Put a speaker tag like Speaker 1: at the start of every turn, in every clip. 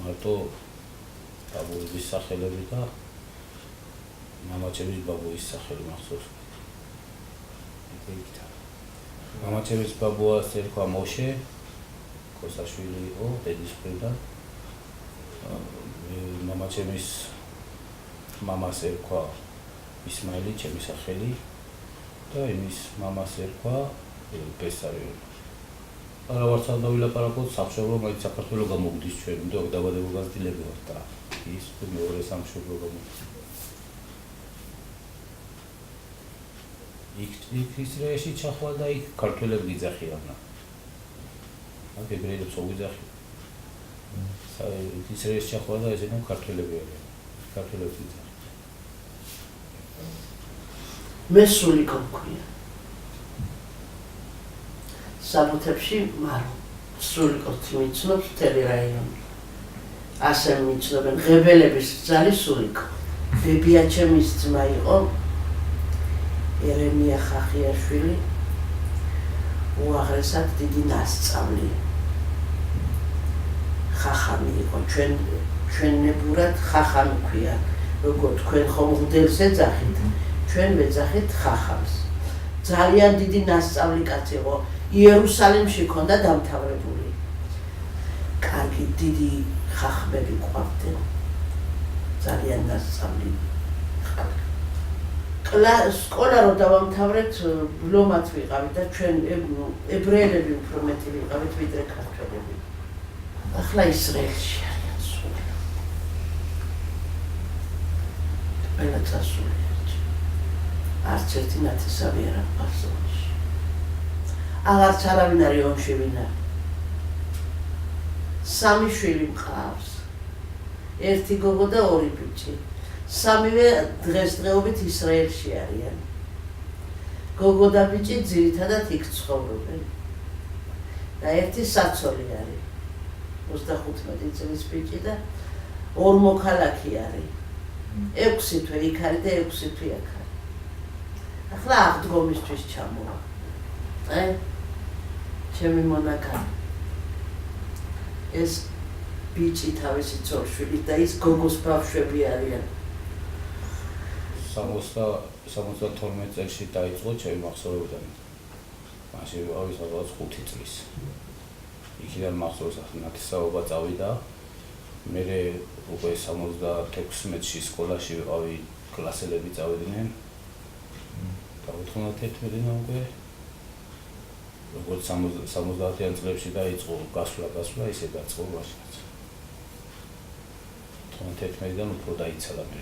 Speaker 1: მარტო ბაბუების სახელები და მამაჩემის ბაბუის სახელი მახსოვს. მამაჩემის ბაბუას ერქვა მოშე, კოსაშვილი იყო დედის მხრიდან. მამაჩემის მამას ერქვა ისმაილი, ჩემი სახელი და იმის მამას ერქვა ბესარიო. არავარც არ დავილაპარაკოთ სამშობლო, მაინც საქართველო გამოგდის ჩვენ, იმიტომ დაბადებულ გაზრდილები ვართ და ის მეორე სამშობლო გამოგდის. იქ ისრაელში ჩახვალ და იქ ქართველები გიძახიანა. აქ ებრაელებს უგიძახი. ისრაელში ჩახვალ და ესენი ქართველები არიან. ქართველებს გიძახი.
Speaker 2: მე სულიკო მქვია. საბუთებში მარო. სულიკოც მიცნობს მთელი რაიონი. ასე მიცნობენ ღებელების ძალი სულიკო. ბებიაჩემის ძმა იყო ერემია ხახიაშვილი, უაღრესად დიდი ნასწავლი ხახამი იყო, ჩვენ ნებურად ხახამი ქვია, როგორ თქვენ ხომ მღვდელს ეძახით, ჩვენ ვეძახით ხახამს. ძალიან დიდი ნასწავლი კაცი იყო, იერუსალიმში ჰქონდა დამთავრებული. კარგი დიდი ხახმები ყვავდნენ, ძალიან ნასწავლი ხალხი. სკოლა რო დავამთავრეთ, ბლომად ვიყავით და ჩვენ ებრაელები უფრო მეტი ვიყავით ვიდრე ქართველები. ახლა ისრაელში არიან სულ. ყველა წასული ერთში. არც ერთი ნათესავი არ აქვს ომში. აღარც არავინ არის ომში ვინ არის. სამი შვილი მყავს. ერთი გოგო და ორი ბიჭი. სამივე დღესდღეობით ისრაელში არიან. გოგო და ბიჭი ძირითადად იქ ცხოვრობენ. და ერთი საცოლი არის. 35 წლის ბიჭი და ორ მოქალაქი არის. 6 თვე იქ არის და 6 თვე აქ არის. ახლა აღდგომისთვის ჩამოვა. ჩემი მონაკანი. ეს ბიჭი თავისი ძორშვილი და ის გოგოს ბავშვები არიან.
Speaker 1: 72 წელში დაიწყო ჩემი მახსოვრებიდან. მაშინ ვიყავი სადღაც 5 წლის. იქიდან მახსოვს ნათესაობა წავიდა. მე უკვე 76-ში სკოლაში ვიყავი, კლასელები წავიდნენ. და 91-იდან უკვე როგორც 70-იან წლებში დაიწყო გასვლა, ისე დაწყო მაშინაც. 91-დან უფრო დაიცალა მე.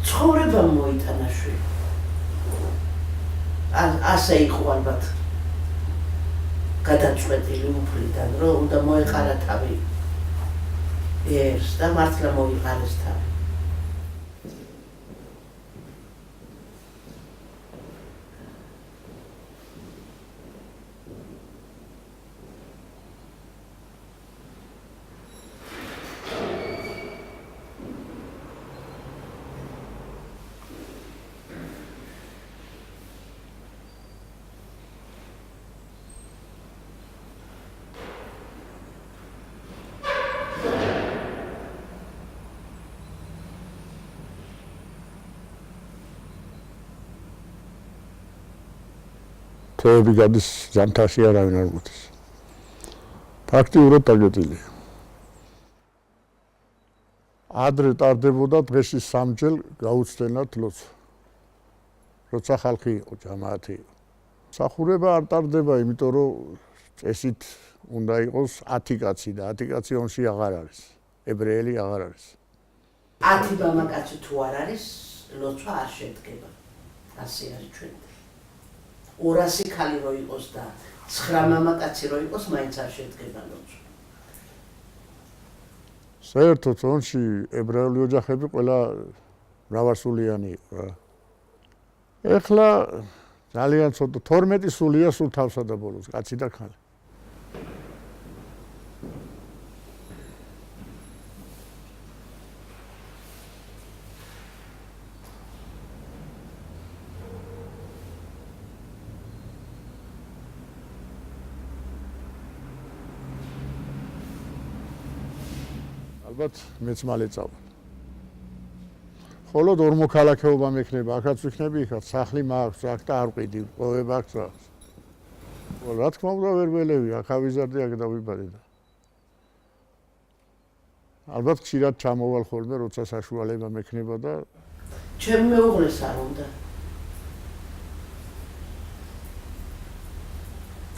Speaker 2: ცხოვრება მოიტანა შვილი. ასე იყო ალბათ გადაწყვეტილი უფლიდან, რომ უნდა მოეყარა თავი ერს და მართლა მოიყარეს თავი.
Speaker 3: თეები გადის ზამთარში არავინ არ მოდის. ფაქტიურად დაგეტილია. ადრე ტარდებოდა დღეში სამჯერ გაუცდენად ლოცვა. როცა ხალხი იყო, ჯამაათი იყო. მსახურება არ ტარდება, იმიტომ რომ წესით უნდა იყოს 10 კაცი და 10 კაცი ომში აღარ არის. ებრაელი აღარ არის.
Speaker 2: 10 მამაკაცი თუ არ არის, ლოცვა არ შედგება. ასე არის ჩვენ. 200 ქალი რო იყოს და 9 მამაკაცი რო იყოს, მაინც არ შედგება ლოცვა.
Speaker 3: საერთოდ ომში ებრაელი ოჯახები ყველა მრავალსულიანი იყო რა. ეხლა ძალიან ცოტა 12 სულია სულ თავსა და ბოლოს, კაცი და ქალი. ალბათ მეც მალე წავალ. ხოლო ორმოქალაქეობა მექნება, აქაც ვიქნები, იქაც სახლი მაქვს, აქ და არ ვყიდი, ყოველება აქ წავს. რა თქმა უნდა ვერ ველევი, აქ ავიზარდი, აქ დავიბადე და ალბათ ხშირად ჩამოვალ ხოლმე, როცა საშუალება მექნება და
Speaker 2: ჩემ მეუღლეს არ უნდა.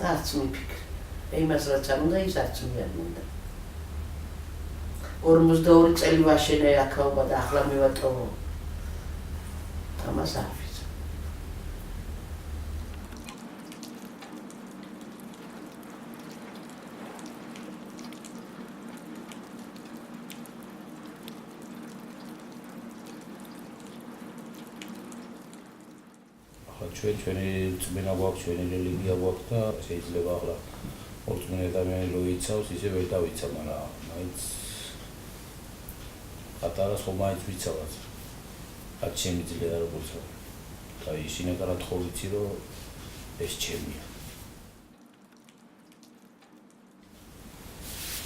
Speaker 2: არც მიფიქრე. იმას რაც არ უნდა, ის არც მე არ უნდა. 42 წელი ვაშენე აქაობა და ახლა მივატოვო. ამას არ ვიცი.
Speaker 1: ჩვენი წმენა გვაქვს, ჩვენი რელიგია გვაქვს და შეიძლება ახლა ორწმუნე ადამიანი რო იცავს, ისე ვერ დავიცა, მაგრამ მაინც პატარას ხომ მაინც ვიცავად. რაც შემიძლია როგორც და შინაგანად ხო ვიცი, რომ ეს ჩემია.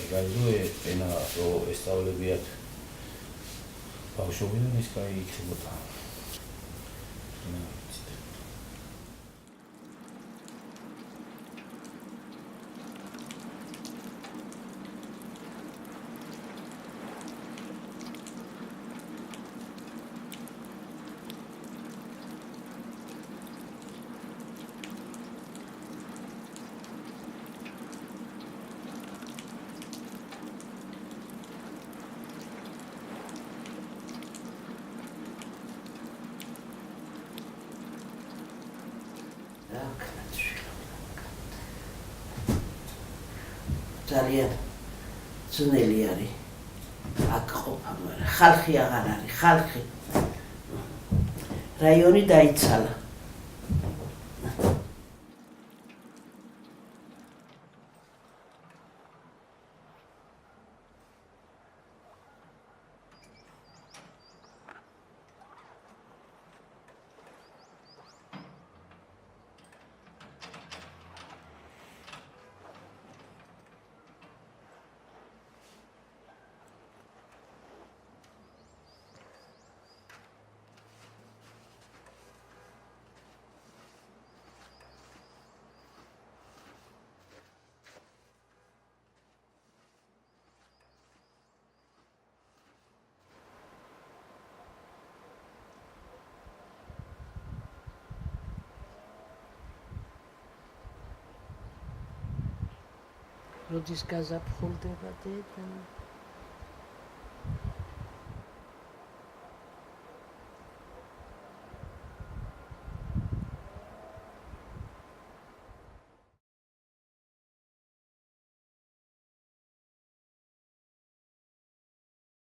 Speaker 1: ეგაირო ენა რო ესწავლებიათ ბავშვობიდან ის კაი იქნებოდა.
Speaker 2: ძალიან ძნელი არის აქ ყოფა, მაგრამ ხალხი აღარ არის, ხალხი. რაიონი დაიცალა. როდის გაზაფხულდება დედა?